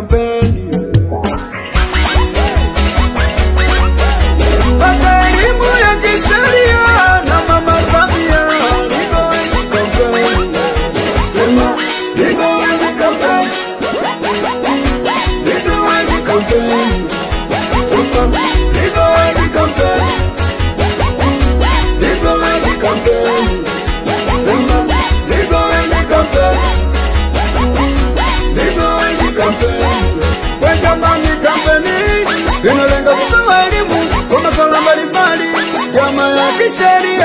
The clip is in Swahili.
kampeni. Pata elimu ya kisheria na Mama Samia, Legal Aid Campaign. Sema Legal Aid Campaign. Legal Aid Campaign. Sema Legal Aid Campaign. Legal Aid Campaign. Sema Legal Aid Campaign. Legal Aid Campaign. Kwa jamani kampeni inalenga kutoa elimu kwa masuala mbalimbali ya kisheria.